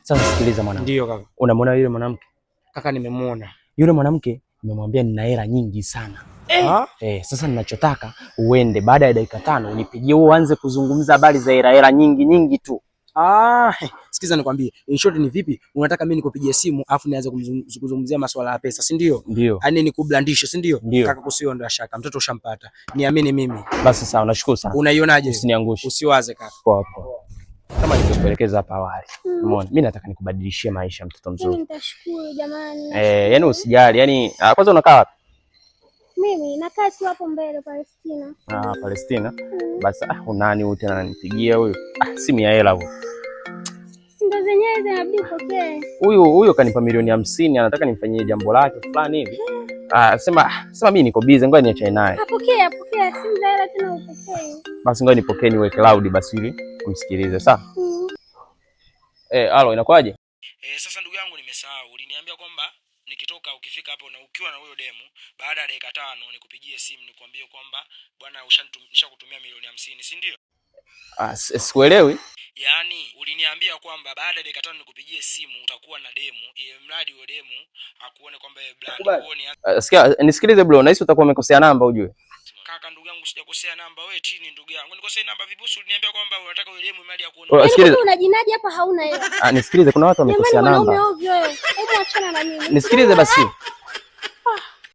Sasa sikiliza mwanangu. Ndio kaka. Unamwona yule mwanamke? Kaka nimemuona. Yule mwanamke nimemwambia nina hela nyingi sana. Sasa ninachotaka uende baada ya dakika 5 unipigie uanze kuzungumza habari za hela nyingi tu. Sikiza nikwambie. In short ni vipi? Unataka mimi nikupigie simu afu nianze kuzungumzia masuala ya pesa, si ndio? Ndio. Yaani nikublandishe, si ndio? Kaka kusiondoa shaka. Mtoto ushampata. Niamini mimi. Basi sawa, nashukuru sana. Unaionaje? Usiniangushe. Usiwaze kaka. Poa. Kama nilivyokuelekeza hapa awali. Umeona? Mimi nataka nikubadilishie maisha mtoto mzuri. Mimi nitashukuru jamani. Yaani usijali. Yaani kwanza unakaa wapi? Mimi nakaa tu hapo mbele Palestina. Palestina. Basi unani huyu tena ananipigia huyu? Simu ya hela huyo. Ndio zenyewe zinabidi upokee. Huyo kanipa milioni 50, anataka nimfanyie jambo lake fulani hivi. Sema mimi niko busy, ngoja niache naye. Pokea, simu za hela tena upokee. Basi ngoja nipokee niweke loud basi ili umsikilize, sawa? Halo, inakwaje? Sasa ndugu yangu nimesahau. Uliniambia kwamba nikitoka ukifika hapo na ukiwa na huyo demu baada ya dakika 5 nikupigie simu nikwambie kwamba bwana nishakutumia milioni 50, si ndio? Sikuelewi. Yaani uliniambia kwamba baada ya dakika 5 nikupigie simu utakuwa na demu, ile mradi wa demu akuone kwamba yeye brand uone. Sikia, nisikilize bro, nahisi utakuwa umekosea namba ujue. Kaka ndugu yangu sijakosea namba, wewe tini ndugu yangu. Nikosea namba vipi? Uliniambia kwamba unataka yule demu mradi akuone. Yaani unajinaje hapa hauna hela? Nisikilize, kuna watu wamekosea namba. Hebu achana na mimi. Nisikilize basi.